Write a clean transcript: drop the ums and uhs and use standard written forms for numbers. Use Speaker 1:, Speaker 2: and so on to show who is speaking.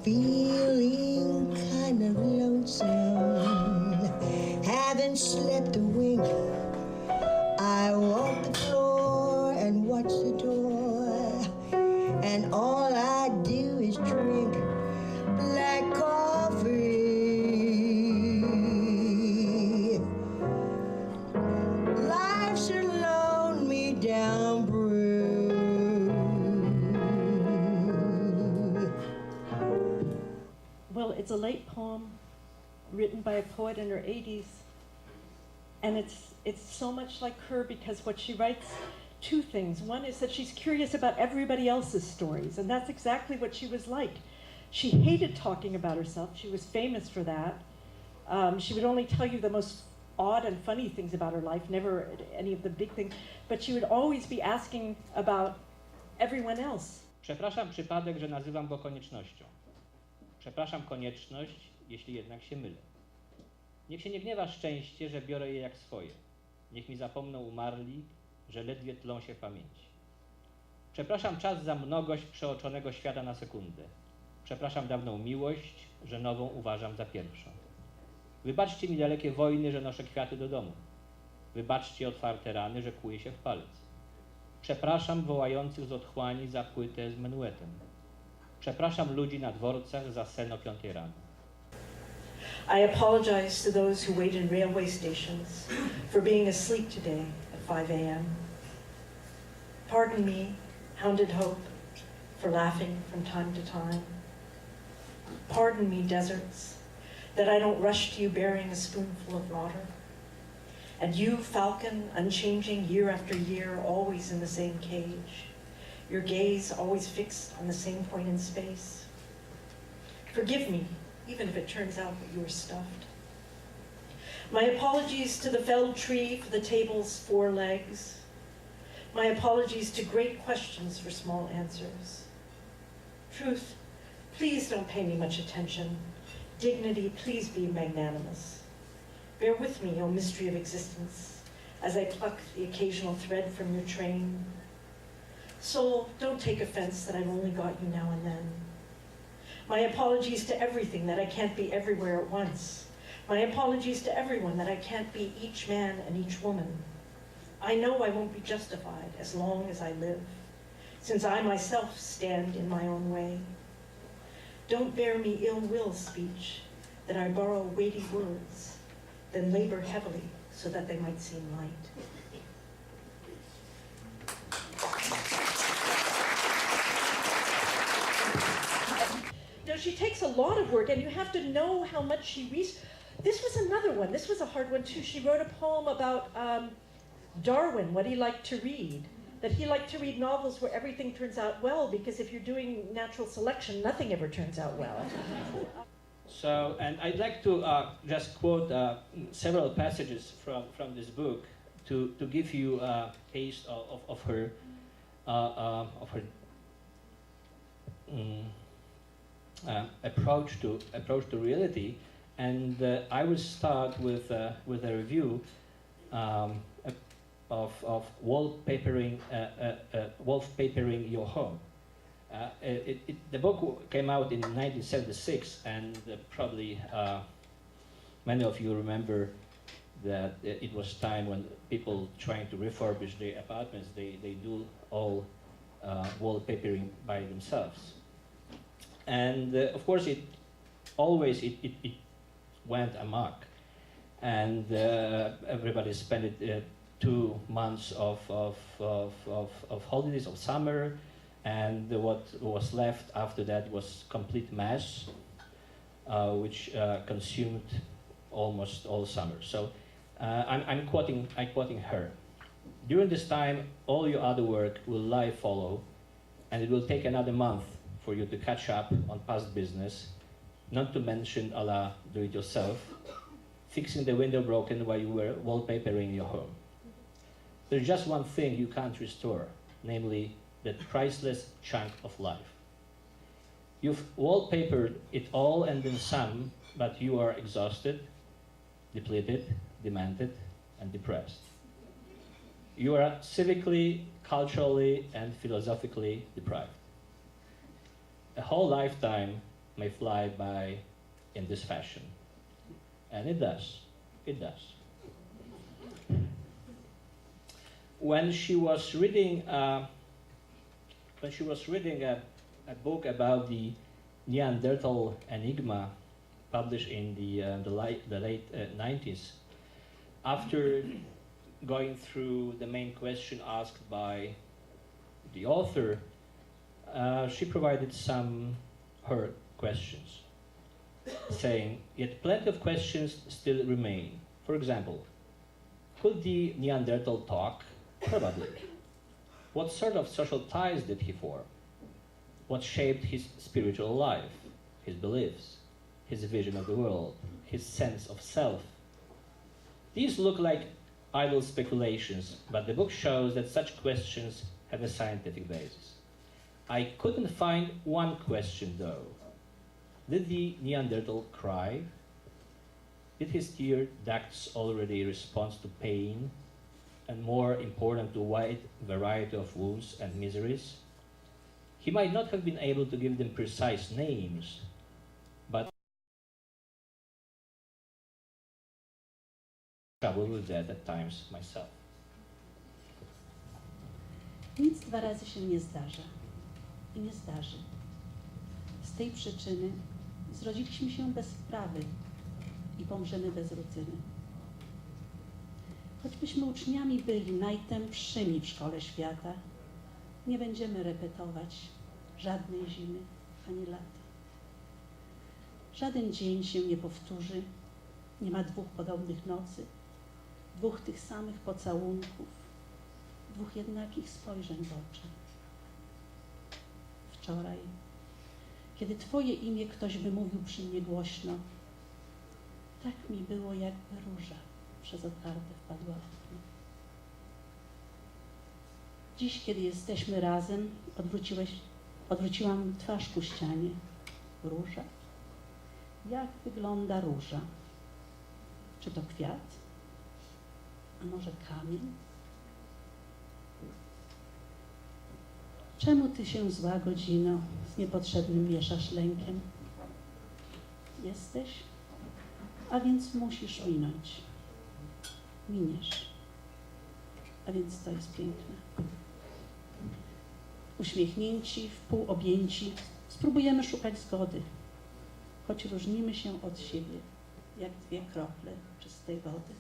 Speaker 1: feeling kind of lonesome, haven't slept a wink. I walk the floor and watch the door, and all I do is drink black coffee. Life should load me down brew.
Speaker 2: Well, it's a late poem written by a poet in her 80s, and it's so much like her because what she writes, two things. One is that she's curious about everybody else's stories, and that's exactly what she was like. She hated talking about herself. She was famous for that. She would only tell you the most odd and funny things about her life, never any of the big things, but she would always be asking about everyone else.
Speaker 3: Przepraszam przypadek, że nazywam go koniecznością. Przepraszam konieczność, jeśli jednak się mylę. Niech się nie gniewa szczęście, że biorę je jak swoje. Niech mi zapomną umarli, że ledwie tlą się w pamięci. Przepraszam czas za mnogość przeoczonego świata na sekundę. Przepraszam dawną miłość, że nową uważam za pierwszą. Wybaczcie mi dalekie wojny, że noszę kwiaty do domu. Wybaczcie otwarte rany, że kłuję się w palec. Przepraszam wołających z otchłani za płytę z menuetem. Przepraszam ludzi na dworcach za sen o 5 rano.
Speaker 4: I apologize to those who wait in railway stations for being asleep today at 5 a.m. Pardon me, hounded hope, for laughing from time to time. Pardon me, deserts, that I don't rush to you bearing a spoonful of water. And you, falcon, unchanging year after year, always in the same cage, your gaze always fixed on the same point in space. Forgive me, even if it turns out that you were stuffed. My apologies to the felled tree for the table's 4 legs. My apologies to great questions for small answers. Truth, please don't pay me much attention. Dignity, please be magnanimous. Bear with me, O mystery of existence, as I pluck the occasional thread from your train. Soul, don't take offense that I've only got you now and then. My apologies to everything that I can't be everywhere at once. My apologies to everyone that I can't be each man and each woman. I know I won't be justified as long as I live, since I myself stand in my own way. Don't bear me ill will, speech, that I borrow weighty words, then labor heavily so that they might seem light.
Speaker 2: She takes a lot of work, and you have to know how much she reads. This was another one. This was a hard one too. She wrote a poem about Darwin, what he liked to read. That he liked to read novels where everything turns out well, because if you're doing natural selection, nothing ever turns out well.
Speaker 3: So, and I'd like to just quote several passages from this book to give you a taste of her approach to reality, and I will start with a review of wallpapering your home. The book came out in 1976, and probably many of you remember that it was time when people trying to refurbish their apartments, they do all wallpapering by themselves. And of course, it went amok, and everybody spent 2 months of holidays of summer, and what was left after that was complete mess, which consumed almost all summer. So I'm quoting her. During this time, all your other work will lie follow, and it will take another month for you to catch up on past business, not to mention a la do-it-yourself, fixing the window broken while you were wallpapering your home. There's just one thing you can't restore, namely that priceless chunk of life. You've wallpapered it all and then some, but you are exhausted, depleted, demented, and depressed. You are civically, culturally, and philosophically deprived. A whole lifetime may fly by in this fashion. And it does. It does. When she was reading a book about the Neanderthal enigma, published in the late 90s, after going through the main question asked by the author, she provided her questions, saying, yet plenty of questions still remain. For example, could the Neanderthal talk? Probably. What sort of social ties did he form? What shaped his spiritual life, his beliefs, his vision of the world, his sense of self? These look like idle speculations, but the book shows that such questions have a scientific basis. I couldn't find one question, though. Did the Neanderthal cry? Did his tear ducts already respond to pain, and more important, to a wide variety of wounds and miseries? He might not have been able to give them precise names, but trouble with that at times myself.
Speaker 5: Nic dwa razy się nie zdarza i nie zdarzy. Z tej przyczyny zrodziliśmy się bez wprawy i pomrzemy bez rutyny. Choćbyśmy uczniami byli najtępszymi w szkole świata, nie będziemy repetować żadnej zimy ani lata. Żaden dzień się nie powtórzy, nie ma dwóch podobnych nocy, dwóch tych samych pocałunków, dwóch jednakich spojrzeń w oczy. Wczoraj, kiedy Twoje imię ktoś wymówił przy mnie głośno, tak mi było, jakby róża przez otwarte wpadła w okno. Dziś, kiedy jesteśmy razem, odwróciłam twarz ku ścianie. Róża? Jak wygląda róża? Czy to kwiat? A może kamień? Czemu Ty się, zła godzino, z niepotrzebnym mieszasz lękiem? Jesteś, a więc musisz minąć. Miniesz, a więc to jest piękne. Uśmiechnięci, wpół objęci, spróbujemy szukać zgody, choć różnimy się od siebie, jak dwie krople czystej wody.